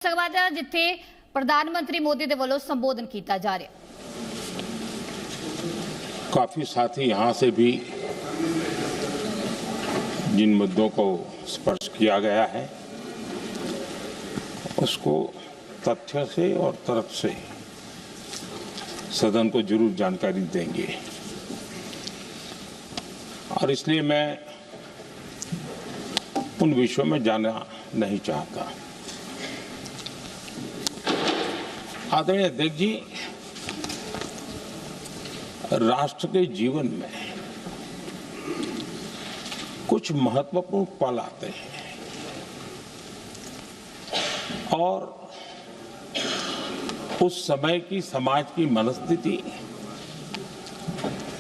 संवाद जिथे प्रधानमंत्री मोदी के वालों संबोधन किया जा रहा। काफी साथी यहाँ से भी जिन मुद्दों को स्पर्श किया गया है उसको तथ्य से और तर्क से सदन को जरूर जानकारी देंगे और इसलिए मैं उन विषयों में जाना नहीं चाहता। आदरणीय अध्यक्ष जी, राष्ट्र के जीवन में कुछ महत्वपूर्ण पल आते हैं और उस समय की समाज की मनस्थिति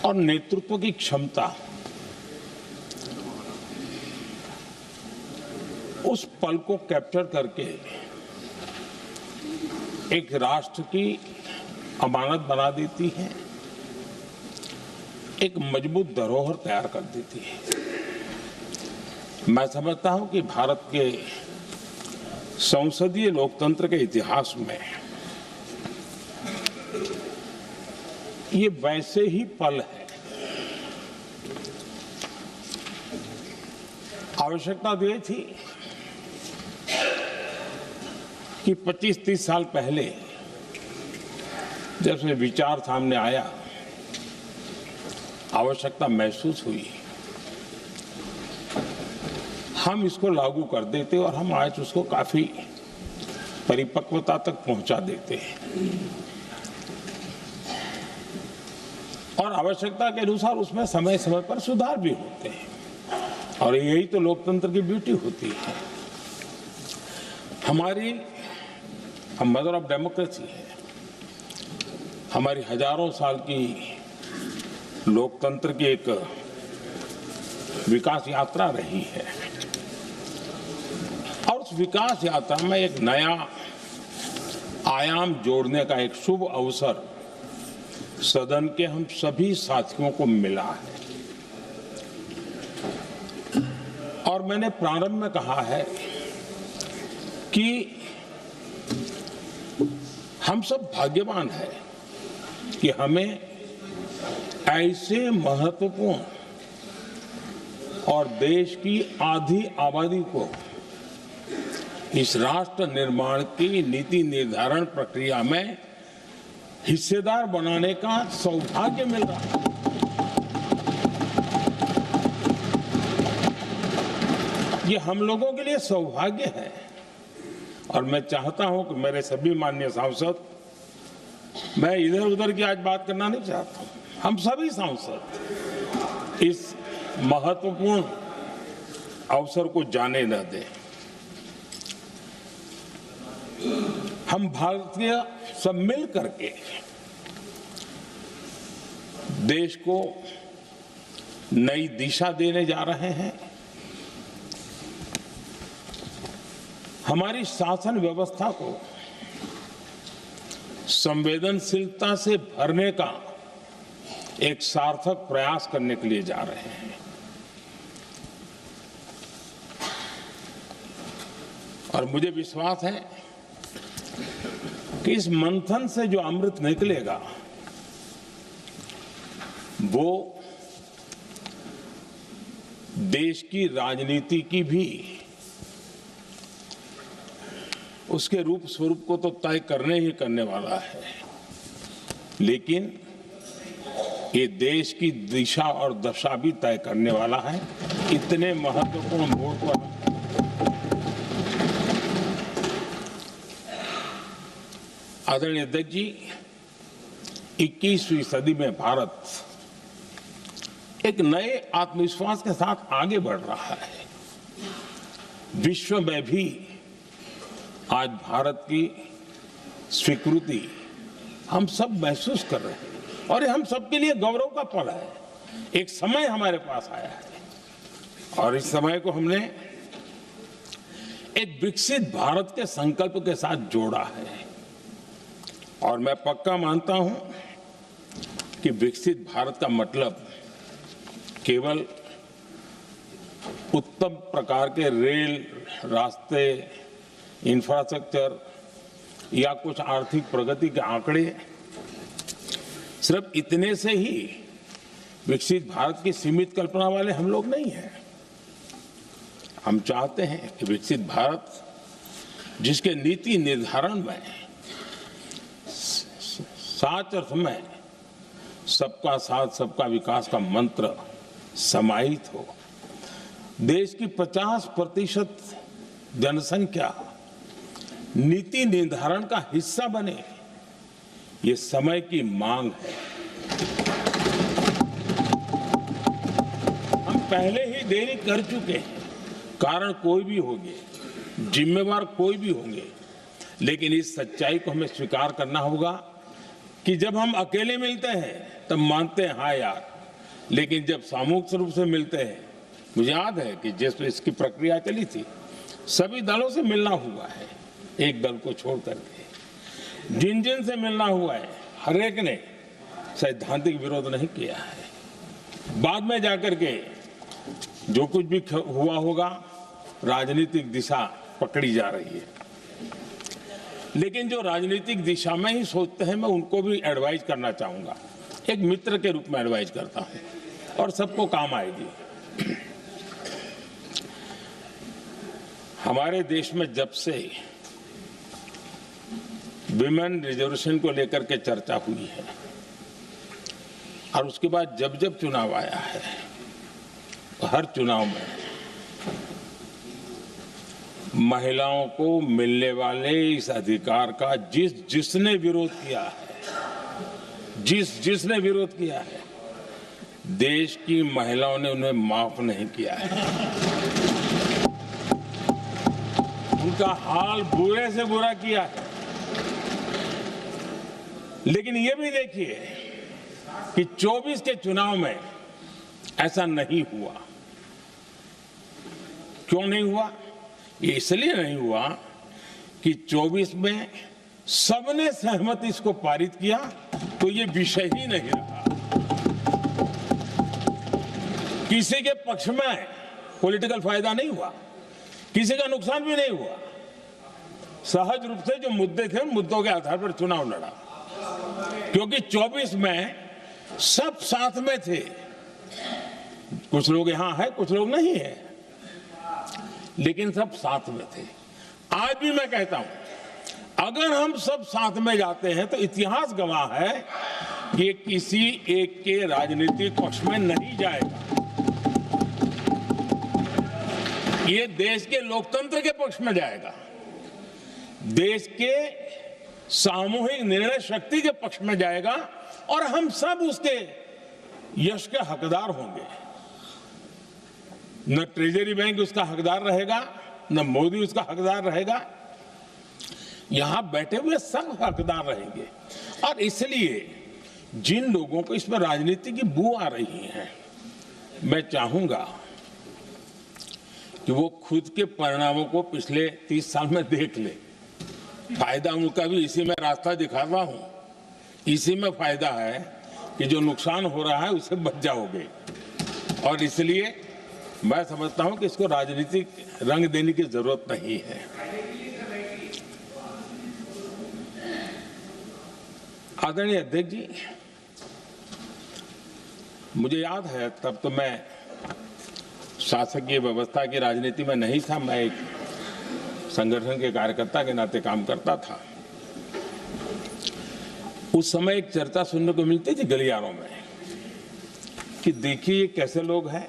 और नेतृत्व की क्षमता उस पल को कैप्चर करके एक राष्ट्र की अमानत बना देती है, एक मजबूत धरोहर तैयार कर देती है। मैं समझता हूं कि भारत के संसदीय लोकतंत्र के इतिहास में ये वैसे ही पल है। आवश्यकता तो ये थी कि 25-30 साल पहले जब से विचार सामने आया, आवश्यकता महसूस हुई, हम इसको लागू कर देते और हम आज उसको काफी परिपक्वता तक पहुंचा देते हैं और आवश्यकता के अनुसार उसमें समय समय पर सुधार भी होते हैं और यही तो लोकतंत्र की ब्यूटी होती है। हमारी मदर ऑफ डेमोक्रेसी है, हमारी हजारों साल की लोकतंत्र की एक विकास यात्रा रही है और उस विकास यात्रा में एक नया आयाम जोड़ने का एक शुभ अवसर सदन के हम सभी साथियों को मिला है और मैंने प्रारंभ में कहा है कि हम सब भाग्यवान हैं कि हमें ऐसे महत्वपूर्ण और देश की आधी आबादी को इस राष्ट्र निर्माण की नीति निर्धारण प्रक्रिया में हिस्सेदार बनाने का सौभाग्य मिल रहा है। ये हम लोगों के लिए सौभाग्य है और मैं चाहता हूं कि मेरे सभी माननीय सांसद, मैं इधर उधर की आज बात करना नहीं चाहता हूं, हम सभी सांसद इस महत्वपूर्ण अवसर को जाने न दें। हम भारतीय सब मिल करके देश को नई दिशा देने जा रहे हैं। हमारी शासन व्यवस्था को संवेदनशीलता से भरने का एक सार्थक प्रयास करने के लिए जा रहे हैं और मुझे विश्वास है कि इस मंथन से जो अमृत निकलेगा वो देश की राजनीति की भी उसके रूप स्वरूप को तो तय करने ही करने वाला है, लेकिन ये देश की दिशा और दशा भी तय करने वाला है। इतने महत्वपूर्ण मोड़ पर आदरणीय अध्यक्ष जी, 21वीं सदी में भारत एक नए आत्मविश्वास के साथ आगे बढ़ रहा है। विश्व में भी आज भारत की स्वीकृति हम सब महसूस कर रहे हैं और ये हम सबके लिए गौरव का पल है। एक समय हमारे पास आया है और इस समय को हमने एक विकसित भारत के संकल्प के साथ जोड़ा है और मैं पक्का मानता हूं कि विकसित भारत का मतलब केवल उत्तम प्रकार के रेल, रास्ते, इंफ्रास्ट्रक्चर या कुछ आर्थिक प्रगति के आंकड़े, सिर्फ इतने से ही विकसित भारत की सीमित कल्पना वाले हम लोग नहीं हैं। हम चाहते हैं कि विकसित भारत जिसके नीति निर्धारण में साच अर्थ में सबका साथ सबका विकास का मंत्र समाहित हो, देश की 50% जनसंख्या नीति निर्धारण का हिस्सा बने, ये समय की मांग है। हम पहले ही देरी कर चुके हैं, कारण कोई भी होंगे, जिम्मेवार कोई भी होंगे, लेकिन इस सच्चाई को हमें स्वीकार करना होगा कि जब हम अकेले मिलते हैं तब मानते हैं हाँ यार, लेकिन जब सामूहिक रूप से मिलते हैं, मुझे याद है कि जिस इसकी प्रक्रिया चली थी, सभी दलों से मिलना हुआ है, एक दल को छोड़ करके जिन जिन से मिलना हुआ है, हर एक ने सैद्धांतिक विरोध नहीं किया है। बाद में जाकर के जो कुछ भी हुआ होगा, राजनीतिक दिशा पकड़ी जा रही है, लेकिन जो राजनीतिक दिशा में ही सोचते हैं, मैं उनको भी एडवाइज करना चाहूंगा, एक मित्र के रूप में एडवाइज करता हूं और सबको काम आएगी। हमारे देश में जब से विमेन रिजर्वेशन को लेकर के चर्चा हुई है और उसके बाद जब जब चुनाव आया है, हर चुनाव में महिलाओं को मिलने वाले इस अधिकार का जिसने विरोध किया है, जिसने विरोध किया है, देश की महिलाओं ने उन्हें माफ नहीं किया है। उनका हाल बुरे से बुरा किया है। लेकिन ये भी देखिए कि 24 के चुनाव में ऐसा नहीं हुआ। क्यों नहीं हुआ? ये इसलिए नहीं हुआ कि 24 में सबने सहमति इसको पारित किया, तो ये विषय ही नहीं रहा। किसी के पक्ष में पॉलिटिकल फायदा नहीं हुआ, किसी का नुकसान भी नहीं हुआ। सहज रूप से जो मुद्दे थे, उन मुद्दों के आधार पर चुनाव लड़ा, क्योंकि 24 में सब साथ में थे। कुछ लोग यहां हैं, कुछ लोग नहीं है, लेकिन सब साथ में थे। आज भी मैं कहता हूं, अगर हम सब साथ में जाते हैं तो इतिहास गवाह है कि ये किसी एक के राजनीतिक पक्ष में नहीं जाएगा, ये देश के लोकतंत्र के पक्ष में जाएगा, देश के सामूहिक निर्णय शक्ति के पक्ष में जाएगा और हम सब उसके यश के हकदार होंगे। न ट्रेजरी बैंक उसका हकदार रहेगा, न मोदी उसका हकदार रहेगा, यहां बैठे हुए सब हकदार रहेंगे। और इसलिए जिन लोगों को इसमें राजनीति की बू आ रही है, मैं चाहूंगा कि वो खुद के परिणामों को पिछले 30 साल में देख ले। फायदा उनका भी इसी में रास्ता दिखाता हूं, इसी में फायदा है कि जो नुकसान हो रहा है उससे बच जाओगे। और इसलिए मैं समझता हूं कि इसको राजनीतिक रंग देने की जरूरत नहीं है। आदरणीय अध्यक्ष जी, मुझे याद है तब तो मैं शासकीय व्यवस्था की राजनीति में नहीं था, मैं एक संगठन के कार्यकर्ता के नाते काम करता था। उस समय एक चर्चा सुनने को मिलती थी गलियारों में कि देखिए ये कैसे लोग हैं,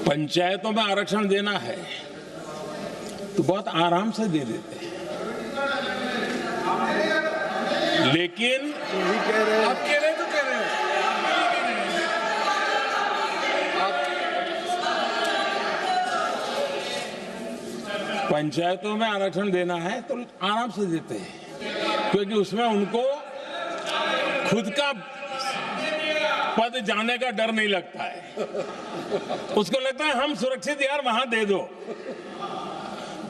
पंचायतों में आरक्षण देना है तो बहुत आराम से दे देते हैं, लेकिन आप कह रहे तो कह रहे हैं, पंचायतों में आरक्षण देना है तो आराम से देते हैं, क्योंकि उसमें उनको खुद का पद जाने का डर नहीं लगता है। उसको लगता है हम सुरक्षित यार वहां दे दो।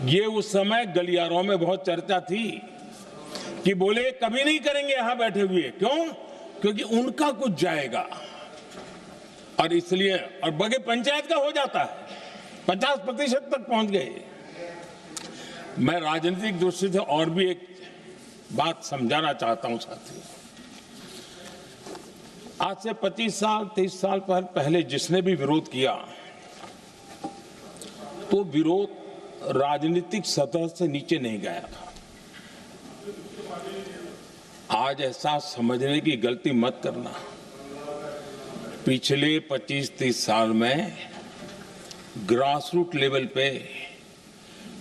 ये उस समय गलियारों में बहुत चर्चा थी कि बोले कभी नहीं करेंगे यहां बैठे हुए। क्यों? क्योंकि उनका कुछ जाएगा। और इसलिए और बगे पंचायत का हो जाता है, 50% तक पहुंच गए। मैं राजनीतिक दृष्टि से और भी एक बात समझाना चाहता हूं साथियों। आज से 25 साल 30 साल पहले जिसने भी विरोध किया तो विरोध राजनीतिक सतह से नीचे नहीं गया था। आज ऐसा समझने की गलती मत करना। पिछले 25-30 साल में ग्रास रूट लेवल पे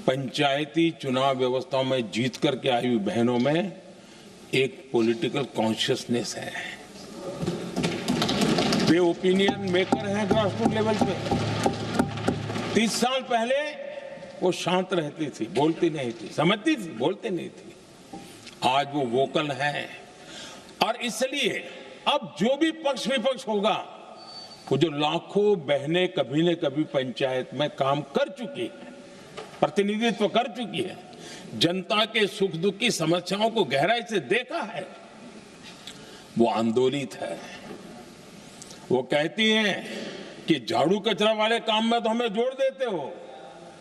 पंचायती चुनाव व्यवस्थाओं में जीत करके आई हुई बहनों में एक पॉलिटिकल कॉन्शियसनेस है। वे ओपिनियन मेकर हैं ग्रास रूट लेवल पे। 30 साल पहले वो शांत रहती थी, बोलती नहीं थी, समझती थी, बोलती नहीं थी। आज वो वोकल है और इसलिए अब जो भी पक्ष विपक्ष होगा, वो जो लाखों बहनें कभी न कभी पंचायत में काम कर चुकी है, प्रतिनिधित्व कर चुकी है, जनता के सुख दुख की समस्याओं को गहराई से देखा है, वो आंदोलित है। वो कहती हैं कि झाड़ू कचरा वाले काम में तो हमें जोड़ देते हो,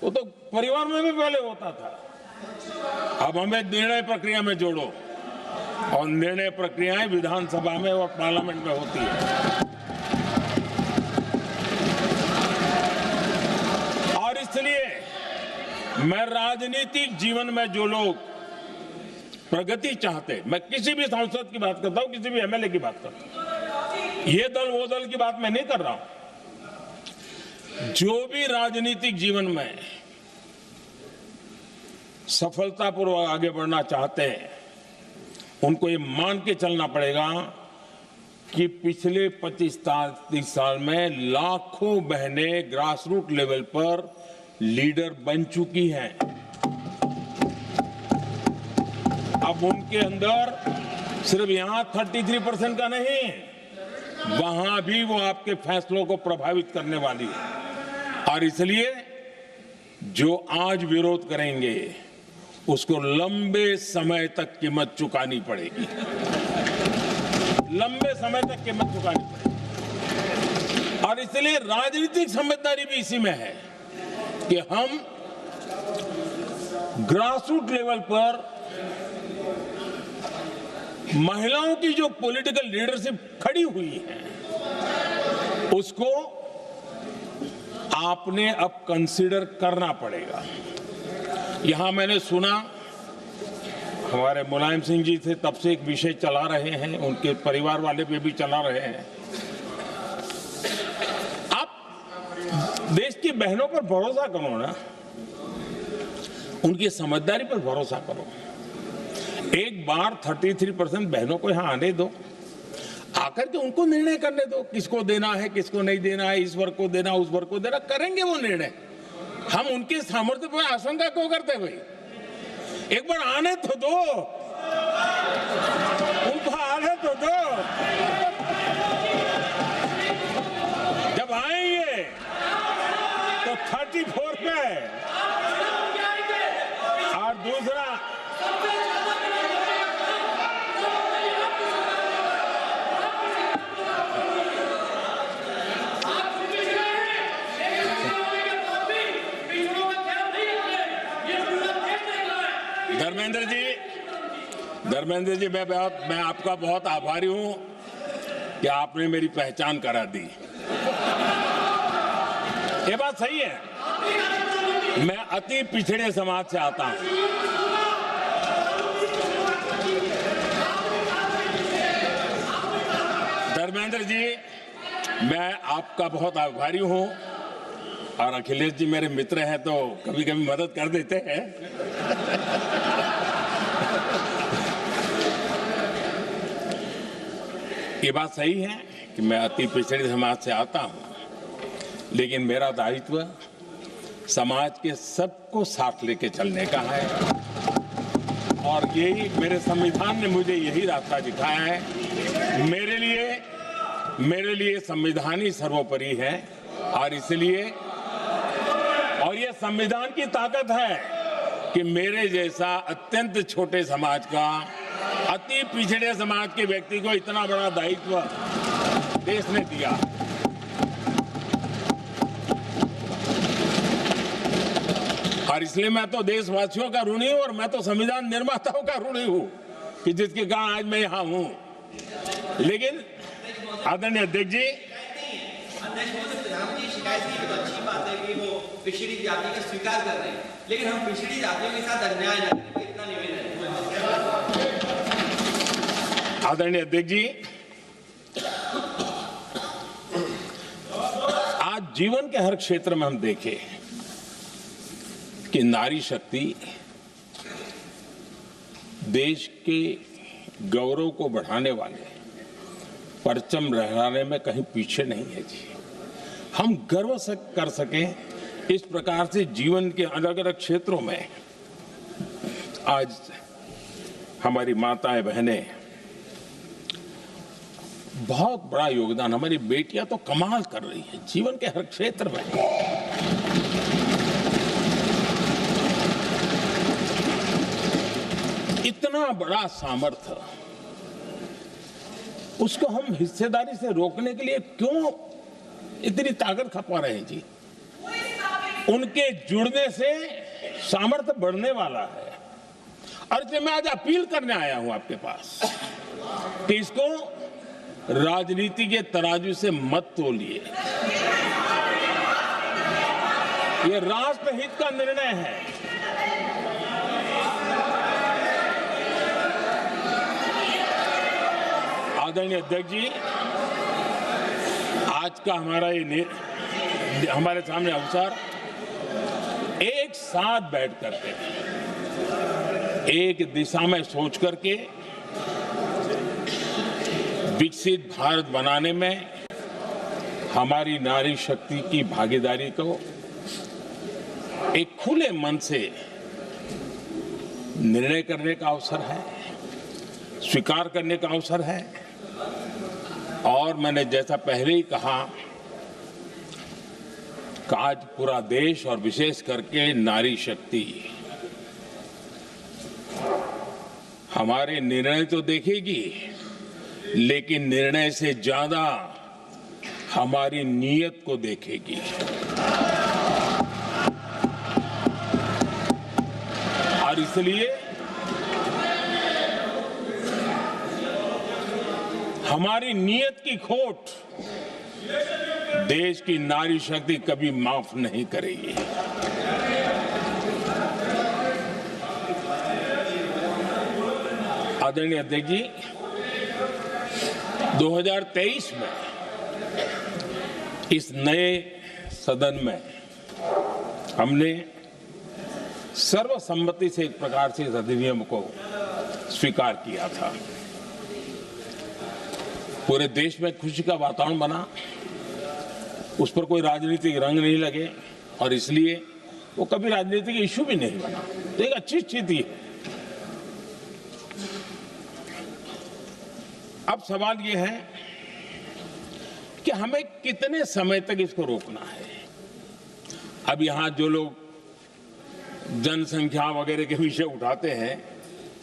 वो तो परिवार में भी पहले होता था, अब हमें निर्णय प्रक्रिया में जोड़ो। और निर्णय प्रक्रियाएं विधानसभा में और पार्लियामेंट में होती है। और इसलिए मैं राजनीतिक जीवन में जो लोग प्रगति चाहते, मैं किसी भी सांसद की बात करता हूं, किसी भी एमएलए की बात करता हूं, ये दल वो दल की बात मैं नहीं कर रहा हूं। जो भी राजनीतिक जीवन में सफलतापूर्वक आगे बढ़ना चाहते हैं, उनको ये मान के चलना पड़ेगा कि पिछले 25-30 साल में लाखों बहनें ग्रास रूट लेवल पर लीडर बन चुकी हैं। अब उनके अंदर सिर्फ यहां 33% का नहीं, वहां भी वो आपके फैसलों को प्रभावित करने वाली है। और इसलिए जो आज विरोध करेंगे उसको लंबे समय तक कीमत चुकानी पड़ेगी, लंबे समय तक कीमत चुकानी पड़ेगी। और इसलिए राजनीतिक समझदारी भी इसी में है कि हम ग्रास रूट लेवल पर महिलाओं की जो पॉलिटिकल लीडरशिप खड़ी हुई है, उसको आपने अब कंसीडर करना पड़ेगा। यहां मैंने सुना हमारे मुलायम सिंह जी थे, तब से एक विषय चला रहे हैं, उनके परिवार वाले पे भी चला रहे हैं। आप देश की बहनों पर भरोसा करो ना, उनकी समझदारी पर भरोसा करो। एक बार 33% बहनों को यहां आने दो, आकर के उनको निर्णय करने दो, किसको देना है, किसको नहीं देना है, इस वर्ग को देना, उस वर्ग को देना, करेंगे वो निर्णय। हम उनके सामर्थ्य पर आशंका क्यों करते भाई? एक बार आने तो दो, उनको आने तो दो। जब आएंगे तो 34 पे और दूसरा धर्मेंद्र जी, मैं आपका बहुत आभारी हूं कि आपने मेरी पहचान करा दी। ये बात सही है, मैं अति पिछड़े समाज से आता हूं। धर्मेंद्र जी, मैं आपका बहुत आभारी हूं, और अखिलेश जी मेरे मित्र हैं तो कभी कभी मदद कर देते हैं। ये बात सही है कि मैं अति पिछड़े समाज से आता हूं, लेकिन मेरा दायित्व समाज के सबको साथ लेके चलने का है, और यही मेरे संविधान ने मुझे यही रास्ता दिखाया है। मेरे लिए संविधान ही सर्वोपरि है, और इसलिए और ये संविधान की ताकत है कि मेरे जैसा अत्यंत छोटे समाज का, अति पिछड़े समाज के व्यक्ति को इतना बड़ा दायित्व देश ने दिया। और इसलिए मैं तो देशवासियों का ऋणी हूं और मैं तो संविधान निर्माताओं का ऋणी हूं कि जिसके कारण आज मैं यहां हूं। लेकिन आदरणीय अध्यक्ष जी, प्रधानमंत्री शिकायत की तो अच्छी बात है कि वो पिछड़ी जाति का स्वीकार कर रहे हैं, लेकिन हम पिछड़ी जातियों के साथ अन्याय न करें, इतना निवेदन है। आदरणीय अध्यक्ष जी, आज जीवन के हर क्षेत्र में हम देखें कि नारी शक्ति देश के गौरव को बढ़ाने वाले परचम लहराने में कहीं पीछे नहीं है जी। हम गर्व से कर सकें इस प्रकार से जीवन के अलग अलग क्षेत्रों में आज हमारी माताएं बहनें बहुत बड़ा योगदान, हमारी बेटियां तो कमाल कर रही हैं जीवन के हर क्षेत्र में। इतना बड़ा सामर्थ्य, उसको हम हिस्सेदारी से रोकने के लिए क्यों इतनी ताकत खपा रहे हैं जी? उनके जुड़ने से सामर्थ्य बढ़ने वाला है। और इसलिए मैं आज अपील करने आया हूं आपके पास कि इसको राजनीति के तराजू से मत तोलिए। ये राष्ट्रहित का निर्णय है। आदरणीय अध्यक्ष जी, आज का हमारे सामने अवसर एक साथ बैठ करके एक दिशा में सोच करके विकसित भारत बनाने में हमारी नारी शक्ति की भागीदारी को एक खुले मन से निर्णय करने का अवसर है, स्वीकार करने का अवसर है। और मैंने जैसा पहले ही कहा कि आज पूरा देश और विशेष करके नारी शक्ति हमारे निर्णय तो देखेगी, लेकिन निर्णय से ज्यादा हमारी नीयत को देखेगी। और इसलिए हमारी नीयत की खोट देश की नारी शक्ति कभी माफ नहीं करेगी। आदरणीय अध्यक्ष जी, 2023 में इस नए सदन में हमने सर्वसम्मति से एक प्रकार से इस अधिनियम को स्वीकार किया था। पूरे देश में खुशी का वातावरण बना, उस पर कोई राजनीतिक रंग नहीं लगे और इसलिए वो कभी राजनीतिक इश्यू भी नहीं बना। तो एक अच्छी स्थिति है। अब सवाल ये है कि हमें कितने समय तक इसको रोकना है। अब यहां जो लोग जनसंख्या वगैरह के विषय उठाते हैं,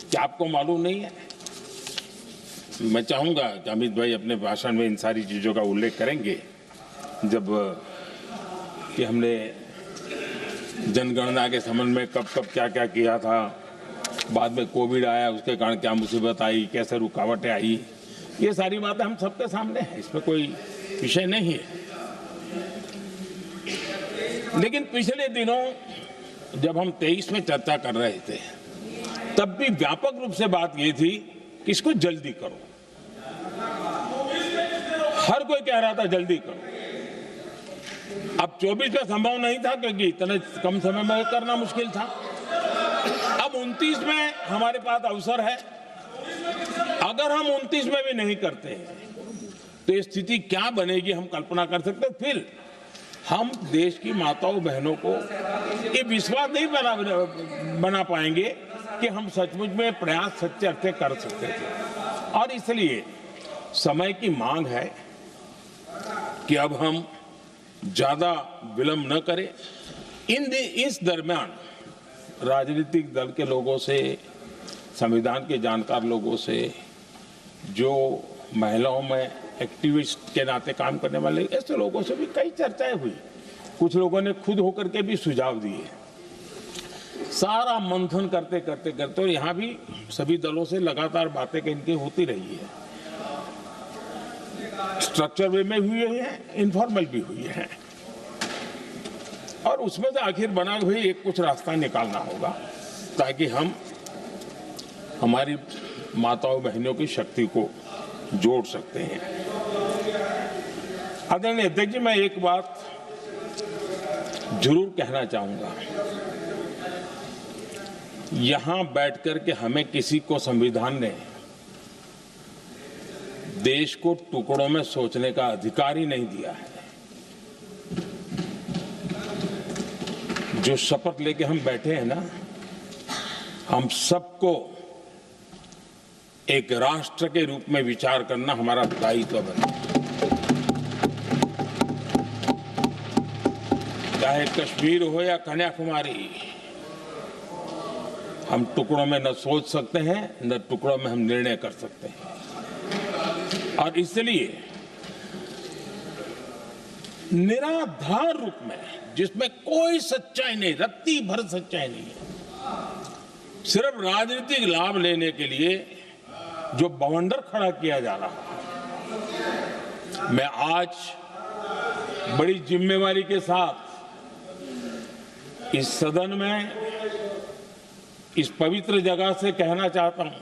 क्या आपको मालूम नहीं है? मैं चाहूंगा कि अमित भाई अपने भाषण में इन सारी चीजों का उल्लेख करेंगे, जब कि हमने जनगणना के संबंध में कब कब क्या क्या किया था, बाद में कोविड आया, उसके कारण क्या मुसीबत आई, कैसे रुकावटें आई, ये सारी बातें हम सबके सामने हैं, इसमें कोई विषय नहीं है। लेकिन पिछले दिनों जब हम 23 में चर्चा कर रहे थे, तब भी व्यापक रूप से बात ये थी कि इसको जल्दी करो। हर कोई कह रहा था जल्दी करो। अब 24 का संभव नहीं था क्योंकि इतने कम समय में करना मुश्किल था। अब 29 में हमारे पास अवसर है। अगर हम 29 में भी नहीं करते हैं तो ये स्थिति क्या बनेगी हम कल्पना कर सकते। फिर हम देश की माताओं बहनों को ये विश्वास नहीं बना पाएंगे कि हम सचमुच में प्रयास सच्चे अर्थ कर सकते थे। और इसलिए समय की मांग है कि अब हम ज्यादा विलंब न करें। इस दरमियान राजनीतिक दल के लोगों से, संविधान के जानकार लोगों से, जो महिलाओं में एक्टिविस्ट के नाते काम करने वाले ऐसे लोगों से भी कई चर्चाएं हुई। कुछ लोगों ने खुद होकर के भी सुझाव दिए सारा मंथन करते करते करते, और यहाँ भी सभी दलों से लगातार बातें इनकी होती रही है, स्ट्रक्चर वे में हुई है, इनफॉर्मल भी हुई है, और उसमें से आखिर बना भाई एक कुछ रास्ता निकालना होगा ताकि हम हमारी माताओं बहनों की शक्ति को जोड़ सकते हैं। आदरणीय अध्यक्ष जी, मैं एक बात जरूर कहना चाहूंगा, यहां बैठकर के हमें किसी को संविधान ने देश को टुकड़ों में सोचने का अधिकार ही नहीं दिया है। जो शपथ लेके हम बैठे हैं ना, हम सबको एक राष्ट्र के रूप में विचार करना हमारा दायित्व बना, चाहे कश्मीर हो या कन्याकुमारी। हम टुकड़ों में न सोच सकते हैं, न टुकड़ों में हम निर्णय कर सकते हैं, और इसलिए निराधार रूप में, जिसमें कोई सच्चाई नहीं, रत्ती भर सच्चाई नहीं है, सिर्फ राजनीतिक लाभ लेने के लिए जो बवंडर खड़ा किया जा रहा है, मैं आज बड़ी जिम्मेवारी के साथ इस सदन में, इस पवित्र जगह से कहना चाहता हूं,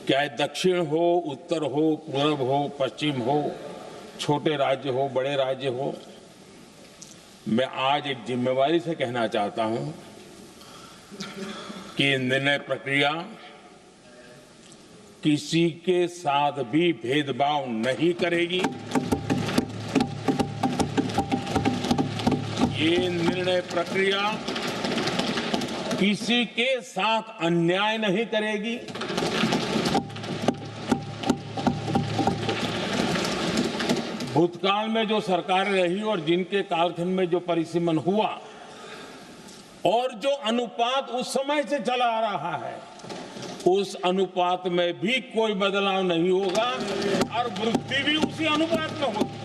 चाहे दक्षिण हो, उत्तर हो, पूर्व हो, पश्चिम हो, छोटे राज्य हो, बड़े राज्य हो, मैं आज एक जिम्मेवारी से कहना चाहता हूं कि निर्णय प्रक्रिया किसी के साथ भी भेदभाव नहीं करेगी। ये निर्णय प्रक्रिया किसी के साथ अन्याय नहीं करेगी। भूतकाल में जो सरकारें रही और जिनके कालखंड में जो परिसीमन हुआ और जो अनुपात उस समय से चला आ रहा है, उस अनुपात में भी कोई बदलाव नहीं होगा और वृद्धि भी उसी अनुपात में होगी।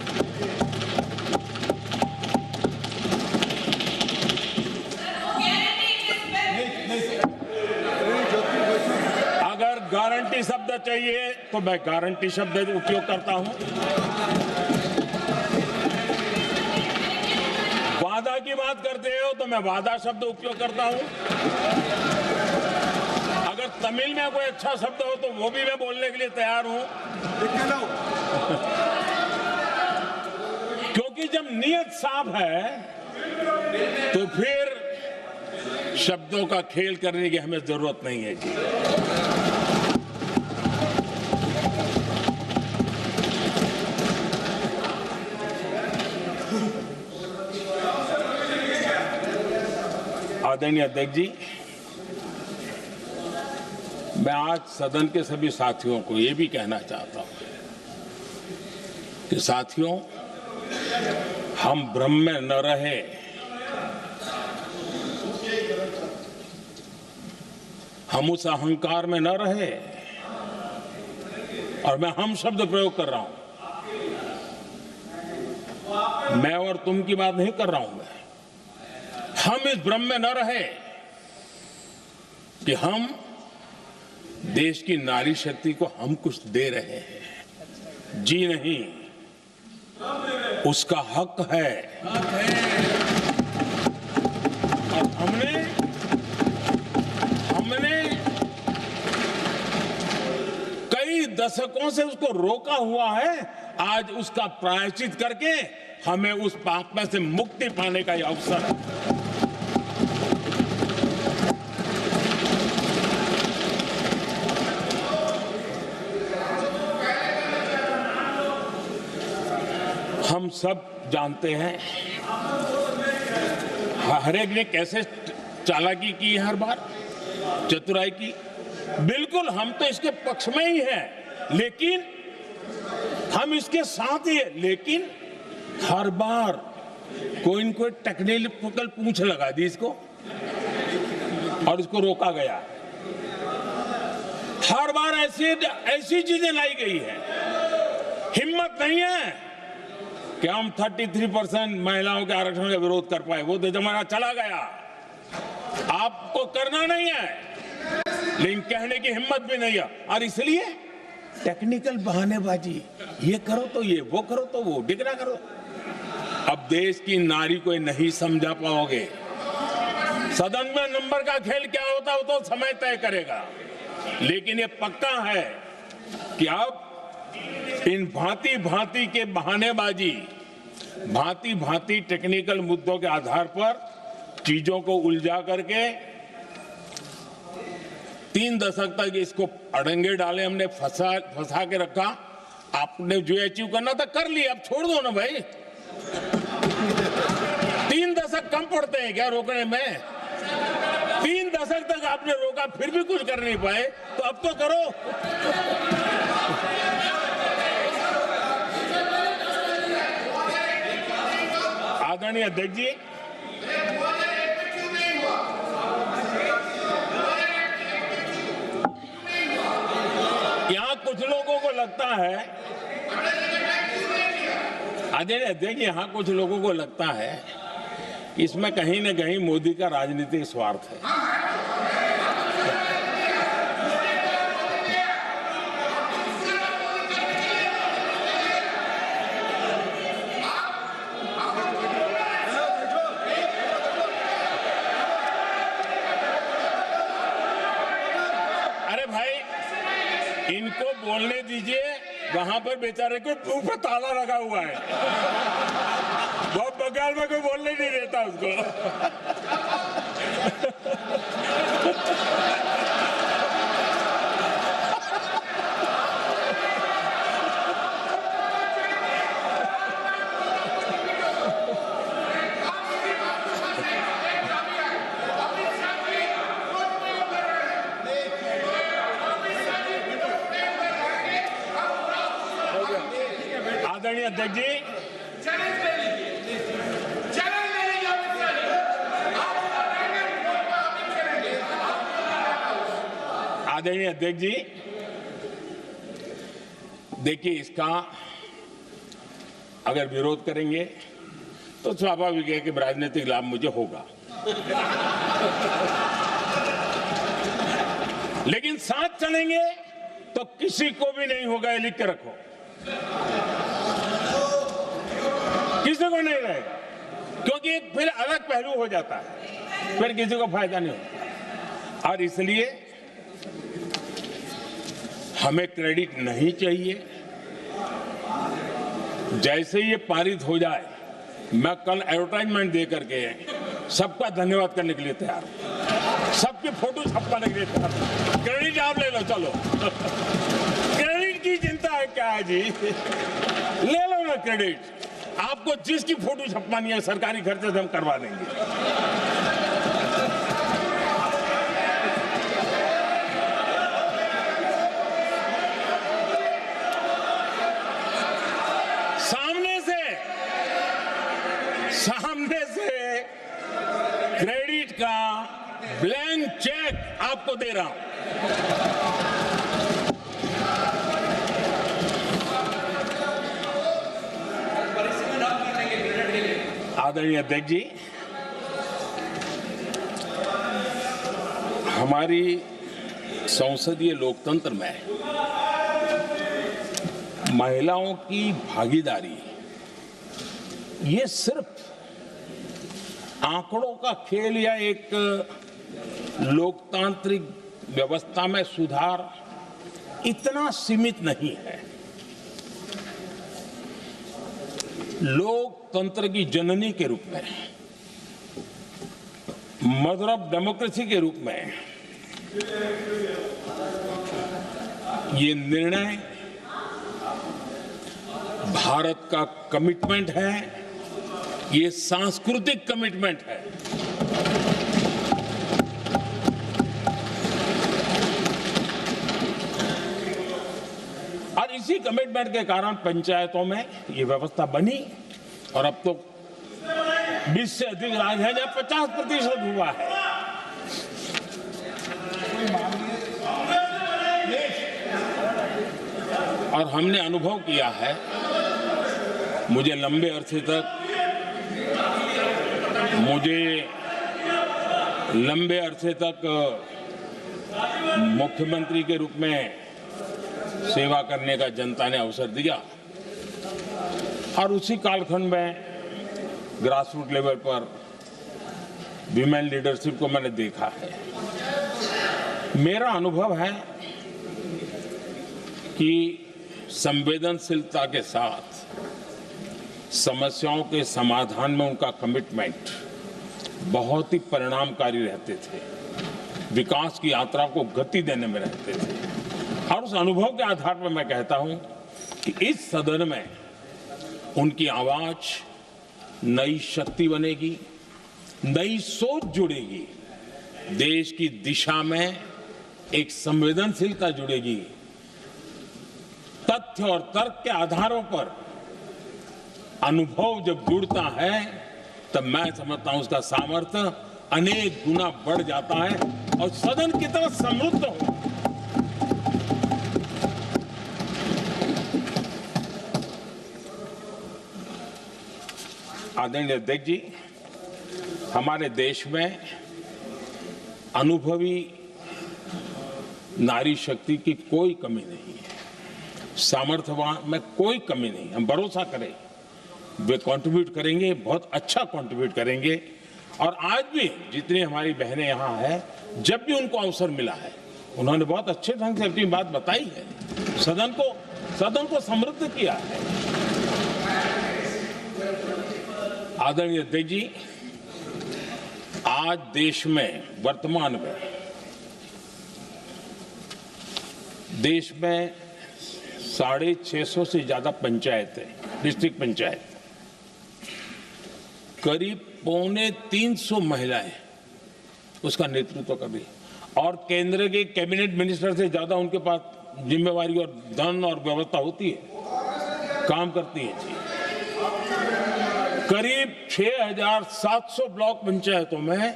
अगर गारंटी शब्द चाहिए तो मैं गारंटी शब्द उपयोग करता हूं। वादा की बात करते हो तो मैं वादा शब्द उपयोग करता हूं। अगर तमिल में कोई अच्छा शब्द हो तो वो भी मैं बोलने के लिए तैयार हूं, क्योंकि जब नीयत साफ है तो फिर शब्दों का खेल करने की हमें जरूरत नहीं है जी। आदरणीय अध्यक्ष जी, मैं आज सदन के सभी साथियों को ये भी कहना चाहता हूं कि साथियों, हम भ्रम में न रहे, हम उस अहंकार में न रहे, और मैं हम शब्द प्रयोग कर रहा हूं, मैं और तुम की बात नहीं कर रहा हूं। मैं हम इस भ्रम में न रहे कि हम देश की नारी शक्ति को हम कुछ दे रहे हैं। जी नहीं, उसका हक है। और हमने कई दशकों से उसको रोका हुआ है। आज उसका प्रायश्चित करके हमें उस पाप में से मुक्ति पाने का यह अवसर है। हम सब जानते हैं हर एक ने कैसे चालाकी की है, हर बार चतुराई की। बिल्कुल हम तो इसके पक्ष में ही हैं, लेकिन हम इसके साथ ही हैं, लेकिन हर बार कोई न कोई टेक्निकल पूंछ लगा दी इसको और इसको रोका गया। हर बार ऐसी चीजें लाई गई है। हिम्मत नहीं है कि हम 33% महिलाओं के आरक्षण का विरोध कर पाए, वो तो जमाना चला गया। आपको करना नहीं है, लेकिन कहने की हिम्मत भी नहीं है। और इसलिए टेक्निकल बहानेबाजी, ये करो तो ये, वो करो तो वो, डिगरा करो। अब देश की नारी को नहीं समझा पाओगे। सदन में नंबर का खेल क्या होता है वो तो समय तय करेगा, लेकिन ये पक्का है कि अब इन भांति भांति के बहानेबाजी, भांति भांति टेक्निकल मुद्दों के आधार पर चीजों को उलझा करके 3 दशक तक इसको अड़ंगे डाले, हमने फंसा के रखा। आपने जो अचीव करना था कर लिया, अब छोड़ दो ना भाई। 3 दशक कम पड़ते हैं क्या रोकने में? 3 दशक तक आपने रोका, फिर भी कुछ कर नहीं पाए, तो अब तो करो। आदरणीय अध्यक्ष जी, यहां कुछ लोगों को लगता है, आदरणीय अध्यक्ष, यहां कुछ लोगों को लगता है इसमें कहीं न कहीं मोदी का राजनीतिक स्वार्थ है। अरे भाई, इनको बोलने दीजिए, वहां पर बेचारे को मुंह पे ताला लगा हुआ है, वो बगल में कोई बोलने नहीं देता उसको। आदरणीय अध्यक्ष जी, आदरणीय अध्यक्ष जी, देखिए, इसका अगर विरोध करेंगे तो स्वाभाविक है कि राजनीतिक लाभ मुझे होगा, लेकिन साथ चलेंगे तो किसी को भी नहीं होगा, ये लिख के रखो। किसी को नहीं रहेगा, क्योंकि फिर अलग पहलू हो जाता है, फिर किसी को फायदा नहीं होता। और इसलिए हमें क्रेडिट नहीं चाहिए। जैसे ये पारित हो जाए, मैं कल एडवर्टाइजमेंट दे करके सबका धन्यवाद करने के लिए तैयार हूं, सबकी फोटो छपवाने के लिए तैयार हूं। क्रेडिट आप ले लो, चलो। क्रेडिट की चिंता है क्या है जी? ले लो ना क्रेडिट। आपको जिसकी फोटो छपवानी है सरकारी खर्चे से हम करवा देंगे। सामने से क्रेडिट का ब्लैंक चेक आपको दे रहा हूं। आदरणीय अध्यक्ष जी, हमारी संसदीय लोकतंत्र में महिलाओं की भागीदारी ये सिर्फ आंकड़ों का खेल या एक लोकतांत्रिक व्यवस्था में सुधार इतना सीमित नहीं है। लोकतंत्र की जननी के रूप में, मदर ऑफ डेमोक्रेसी के रूप में ये निर्णय भारत का कमिटमेंट है, ये सांस्कृतिक कमिटमेंट है। और इसी कमिटमेंट के कारण पंचायतों में ये व्यवस्था बनी और अब तो 20 से अधिक राज्य है जहां 50% हुआ है। और हमने अनुभव किया है, मुझे लंबे अरसे तक लंबे अरसे तक मुख्यमंत्री के रूप में सेवा करने का जनता ने अवसर दिया और उसी कालखंड में ग्रासरूट लेवल पर विमेन लीडरशिप को मैंने देखा है। मेरा अनुभव है कि संवेदनशीलता के साथ समस्याओं के समाधान में उनका कमिटमेंट बहुत ही परिणामकारी रहते थे, विकास की यात्रा को गति देने में रहते थे। और उस अनुभव के आधार पर मैं कहता हूं कि इस सदन में उनकी आवाज नई शक्ति बनेगी, नई सोच जुड़ेगी, देश की दिशा में एक संवेदनशीलता जुड़ेगी। तथ्य और तर्क के आधारों पर अनुभव जब जुड़ता है तब मैं समझता हूं उसका सामर्थ्य अनेक गुना बढ़ जाता है और सदन कितना समृद्ध हो। आदरणीय अध्यक्ष जी, हमारे देश में अनुभवी नारी शक्ति की कोई कमी नहीं है, सामर्थ्यवान में कोई कमी नहीं। हम भरोसा करें वे कंट्रीब्यूट करेंगे, बहुत अच्छा कंट्रीब्यूट करेंगे। और आज भी जितनी हमारी बहनें यहाँ हैं, जब भी उनको अवसर मिला है उन्होंने बहुत अच्छे ढंग से अपनी बात बताई है, सदन को समृद्ध किया है। आदरणीय अध्यक्ष जी, आज देश में वर्तमान में देश में 650 से ज्यादा पंचायतें, डिस्ट्रिक्ट पंचायत, करीब 250 महिलाएं उसका नेतृत्व कर रही और केंद्र के कैबिनेट मिनिस्टर से ज्यादा उनके पास जिम्मेवारी और धन और व्यवस्था होती है, काम करती है जी। करीब 6,700 ब्लॉक पंचायतों में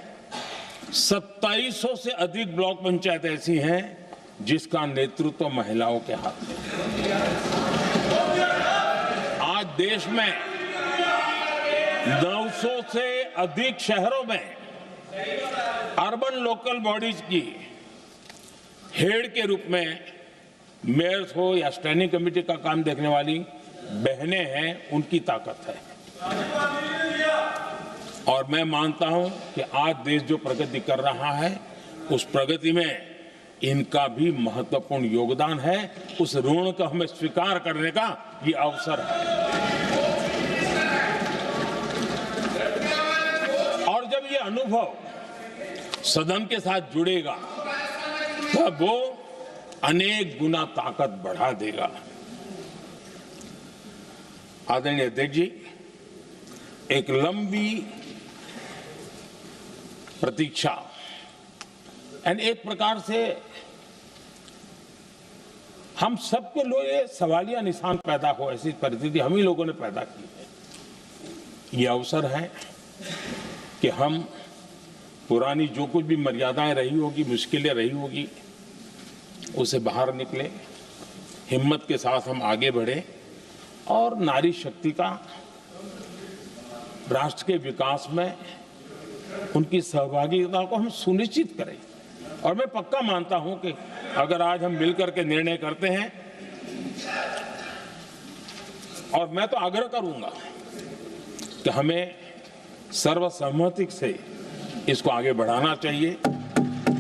2700 से अधिक ब्लॉक पंचायत ऐसी हैं जिसका नेतृत्व महिलाओं के हाथ में। आज देश में 900 से अधिक शहरों में अर्बन लोकल बॉडीज की हेड के रूप में मेयर्स हो या स्टैंडिंग कमेटी का काम देखने वाली बहनें हैं, उनकी ताकत है। और मैं मानता हूं कि आज देश जो प्रगति कर रहा है उस प्रगति में इनका भी महत्वपूर्ण योगदान है। उस ऋण को हमें स्वीकार करने का ये अवसर है। और जब ये अनुभव सदन के साथ जुड़ेगा तब वो अनेक गुना ताकत बढ़ा देगा। आदरणीय अध्यक्ष जी, एक लंबी प्रतीक्षा एंड एक प्रकार से हम सबके लिए सवालिया निशान पैदा हो, ऐसी परिस्थिति हम ही लोगों ने पैदा की है। ये अवसर है कि हम पुरानी जो कुछ भी मर्यादाएं रही होगी, मुश्किलें रही होगी, उसे बाहर निकले, हिम्मत के साथ हम आगे बढ़े और नारी शक्ति का राष्ट्र के विकास में उनकी सहभागिता को हम सुनिश्चित करें। और मैं पक्का मानता हूं कि अगर आज हम मिलकर के निर्णय करते हैं, और मैं तो आग्रह करूंगा कि हमें सर्वसम्मति से इसको आगे बढ़ाना चाहिए।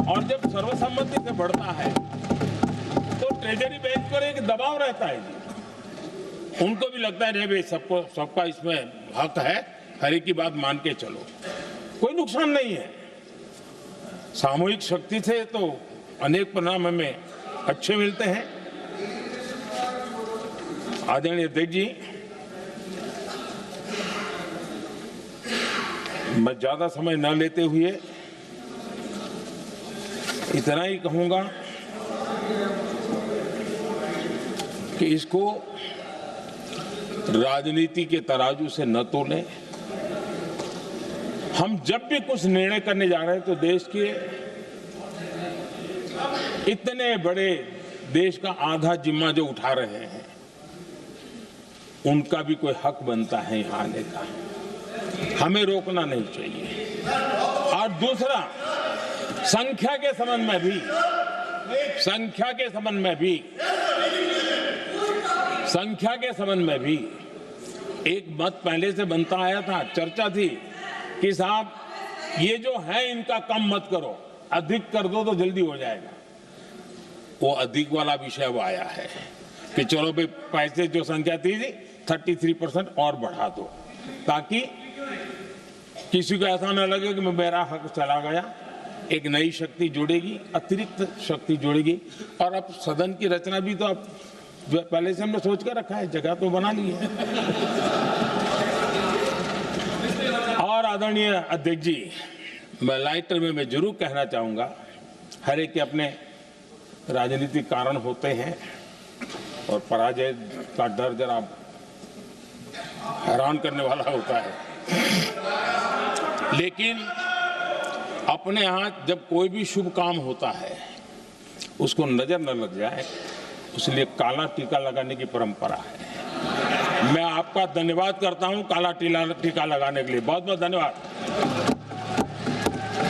और जब सर्वसम्मति से बढ़ता है तो ट्रेजरी बेंच पर एक दबाव रहता है जी, उनको भी लगता है भाई सबका इसमें हक है, हर एक की बात मान के चलो, कोई नुकसान नहीं है। सामूहिक शक्ति से तो अनेक परिणाम हमें अच्छे मिलते हैं। आदरणीय अध्यक्ष जी, मैं ज्यादा समय न लेते हुए इतना ही कहूंगा कि इसको राजनीति के तराजू से न तोलें। हम जब भी कुछ निर्णय करने जा रहे हैं तो देश के इतने बड़े देश का आधा जिम्मा जो उठा रहे हैं उनका भी कोई हक बनता है यहाँ आने का, हमें रोकना नहीं चाहिए। और दूसरा, संख्या के संबंध में भी एक मत पहले से बनता आया था, चर्चा थी कि साहब ये जो है इनका कम मत करो, अधिक कर दो तो जल्दी हो जाएगा। वो अधिक वाला विषय वो आया है कि चलो भाई पैसे जो संख्या थी 33% और बढ़ा दो, ताकि किसी को ऐसा न लगे कि मेरा हक चला गया। एक नई शक्ति जुड़ेगी, अतिरिक्त शक्ति जुड़ेगी। और अब सदन की रचना भी तो अब पहले से हमने सोच कर रखा है, जगह तो बना ली है। और आदरणीय अध्यक्ष जी, मैं लाइटर में मैं जरूर कहना चाहूंगा, हर एक के अपने राजनीतिक कारण होते हैं और पराजय का डर जरा हैरान करने वाला होता है, लेकिन अपने यहाँ जब कोई भी शुभ काम होता है उसको नजर न लग जाए, इसलिए काला टीका लगाने की परंपरा है। मैं आपका धन्यवाद करता हूं काला टीका लगाने के लिए। बहुत बहुत धन्यवाद।